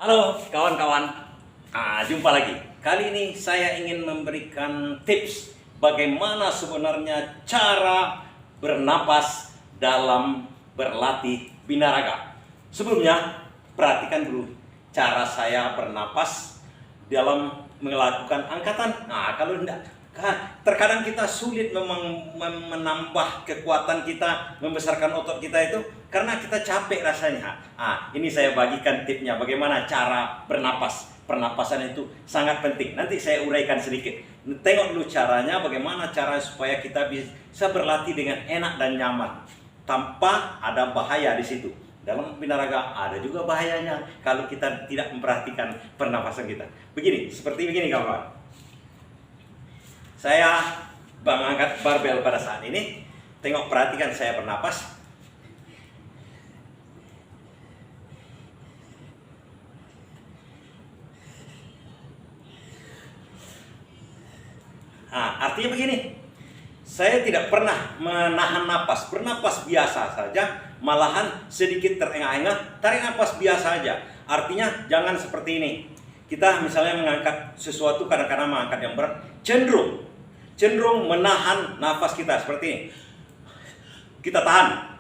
Halo kawan-kawan, jumpa lagi. Kali ini saya ingin memberikan tips bagaimana sebenarnya cara bernapas dalam berlatih binaraga. Sebelumnya, perhatikan dulu cara saya bernapas dalam melakukan angkatan. Kalau tidak, terkadang kita sulit memang menambah kekuatan kita, membesarkan otot kita itu karena kita capek rasanya. Ini saya bagikan tipnya bagaimana cara bernapas. Pernapasan itu sangat penting. Nanti saya uraikan sedikit. Tengok dulu caranya, bagaimana cara supaya kita bisa berlatih dengan enak dan nyaman tanpa ada bahaya di situ. Dalam binaraga ada juga bahayanya kalau kita tidak memperhatikan pernapasan kita. Seperti begini kawan. Saya mengangkat barbel pada saat ini. Tengok, perhatikan saya bernapas. Artinya begini, saya tidak pernah menahan napas, bernapas biasa saja, malahan sedikit terengah-engah, tarik napas biasa saja. Artinya jangan seperti ini. Kita misalnya mengangkat sesuatu, kadang-kadang mengangkat yang berat, cenderung menahan nafas kita seperti ini. Kita tahan,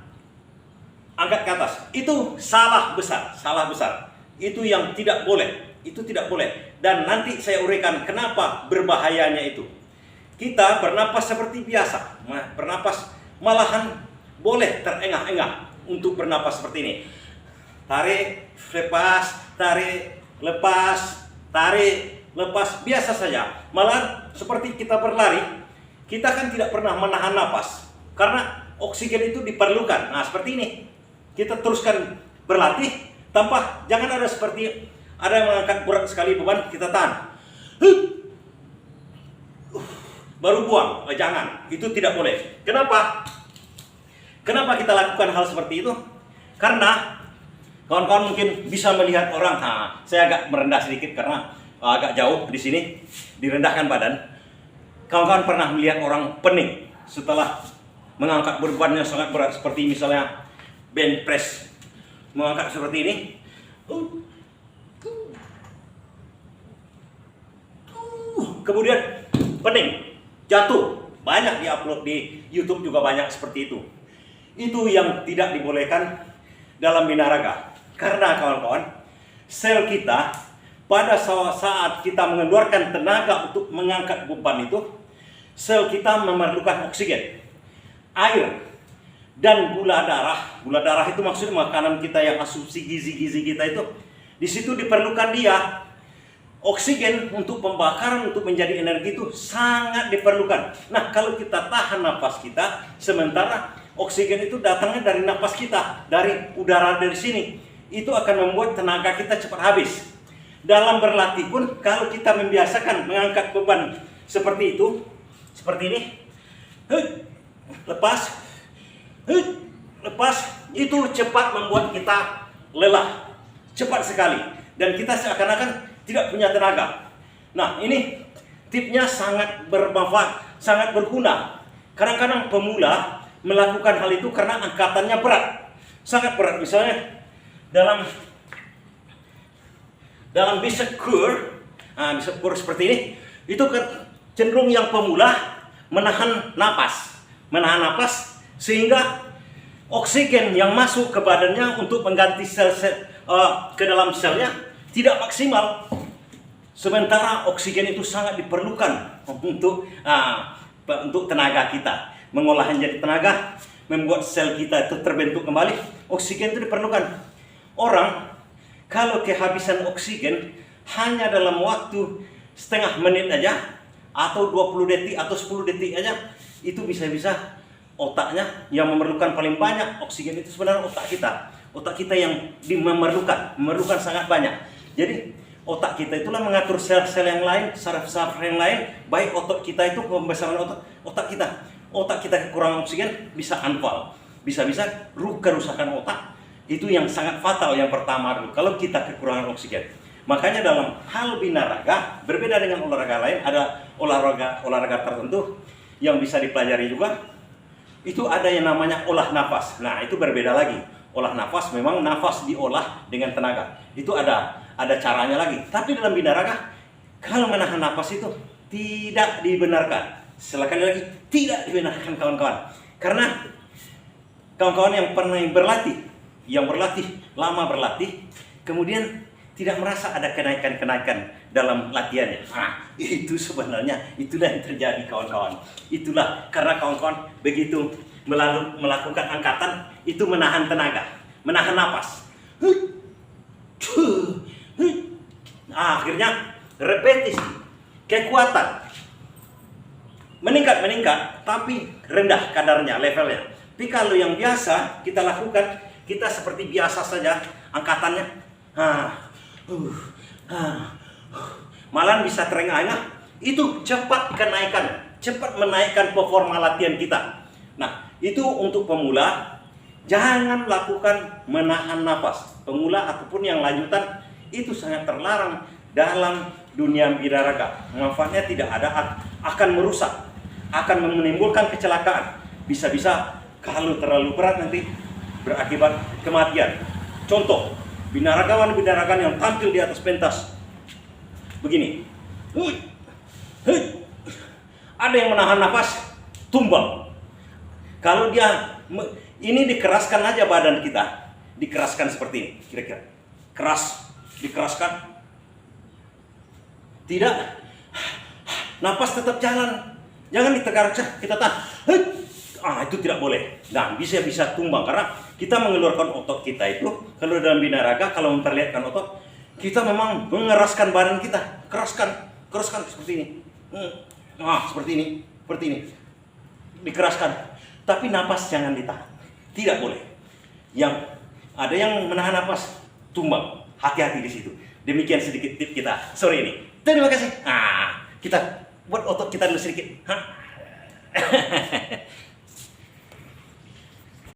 angkat ke atas. Itu salah besar. Itu yang tidak boleh. Itu tidak boleh. Dan nanti saya uraikan kenapa berbahayanya itu. Kita bernapas seperti biasa, bernapas malahan boleh terengah-engah untuk bernapas seperti ini. Tarik, lepas, tarik, lepas, tarik, lepas, biasa saja. Malahan seperti kita berlari, kita kan tidak pernah menahan napas karena oksigen itu diperlukan. Seperti ini. Kita teruskan berlatih tanpa, jangan ada seperti ada yang mengangkat berat sekali beban, kita tahan. Baru buang, jangan, itu tidak boleh. Kenapa kita lakukan hal seperti itu? Karena kawan-kawan mungkin bisa melihat orang. Saya agak merendah sedikit karena agak jauh di sini, direndahkan badan. Kawan-kawan pernah melihat orang pening setelah mengangkat beban yang sangat berat, seperti misalnya bench press, mengangkat seperti ini. Kemudian pening, jatuh. Banyak diupload di YouTube juga, banyak seperti itu. Itu yang tidak dibolehkan dalam binaraga. Karena kawan-kawan, sel kita pada saat kita mengeluarkan tenaga untuk mengangkat beban itu, sel kita memerlukan oksigen, air, dan gula darah. Gula darah itu maksudnya makanan kita yang asumsi gizi-gizi kita itu. Di situ diperlukan dia. Oksigen untuk pembakaran, untuk menjadi energi itu sangat diperlukan. Kalau kita tahan nafas kita, sementara oksigen itu datangnya dari nafas kita, dari udara dari sini, itu akan membuat tenaga kita cepat habis. Dalam berlatih pun, kalau kita membiasakan mengangkat beban seperti itu, seperti ini, lepas, itu cepat membuat kita lelah, cepat sekali, dan kita seakan-akan tidak punya tenaga. Ini tipnya sangat bermanfaat, sangat berguna. Kadang-kadang pemula melakukan hal itu karena angkatannya berat, sangat berat. Misalnya dalam bicep curl, seperti ini, itu cenderung yang pemula menahan napas sehingga oksigen yang masuk ke badannya untuk mengganti sel ke dalam selnya tidak maksimal. Sementara oksigen itu sangat diperlukan untuk tenaga kita, mengolahnya jadi tenaga, membuat sel kita itu terbentuk kembali. Oksigen itu diperlukan. Orang kalau kehabisan oksigen hanya dalam waktu setengah menit aja, atau 20 detik atau 10 detik aja, itu bisa-bisa otaknya yang memerlukan paling banyak oksigen itu sebenarnya otak kita. Otak kita yang memerlukan sangat banyak. Jadi otak kita itulah mengatur sel-sel yang lain, saraf-saraf yang lain. Baik otot kita itu pembesaran otak kita. Otak kita kekurangan oksigen bisa anfal, bisa-bisa kerusakan otak. Itu yang sangat fatal yang pertama dulu kalau kita kekurangan oksigen. Makanya dalam hal binaraga berbeda dengan olahraga lain, ada olahraga tertentu yang bisa dipelajari juga. Itu ada yang namanya olah nafas. Itu berbeda lagi. Olah nafas memang nafas diolah dengan tenaga. Itu ada ada caranya lagi. Tapi dalam binaraga, kalau menahan napas itu tidak dibenarkan. Sekali lagi, tidak dibenarkan kawan-kawan. Karena kawan-kawan yang pernah yang berlatih, lama berlatih, kemudian tidak merasa ada kenaikan-kenaikan dalam latihannya. Nah, itu sebenarnya itulah yang terjadi kawan-kawan. Itulah karena kawan-kawan begitu melakukan angkatan itu menahan tenaga, menahan napas. Akhirnya repetisi, kekuatan meningkat, tapi rendah kadarnya, levelnya. Tapi kalau yang biasa kita lakukan, kita seperti biasa saja angkatannya. Malah bisa terengah-engah, itu cepat menaikkan performa latihan kita. Nah, itu untuk pemula, jangan lakukan menahan nafas. Pemula ataupun yang lanjutan itu sangat terlarang dalam dunia binaraga. Manfaatnya tidak ada, akan merusak, akan menimbulkan kecelakaan. Bisa-bisa kalau terlalu berat nanti berakibat kematian. Contoh, binaragawan yang tampil di atas pentas begini, ada yang menahan nafas, tumbang. Kalau dia ini dikeraskan aja badan kita, dikeraskan seperti ini, kira-kira keras, dikeraskan, tidak, nafas tetap jalan, jangan ditegar, kita tahan. Itu tidak boleh. Nah, bisa tumbang karena kita mengeluarkan otot kita itu. Kalau dalam binaraga, kalau memperlihatkan otot, kita memang mengeraskan badan kita, keraskan seperti ini. Seperti ini, dikeraskan. Tapi napas jangan ditahan, tidak boleh. Yang ada yang menahan napas, tumbang. Hati-hati di situ. Demikian sedikit tip kita sore ini. Terima kasih. Kita buat otot kita dulu sedikit.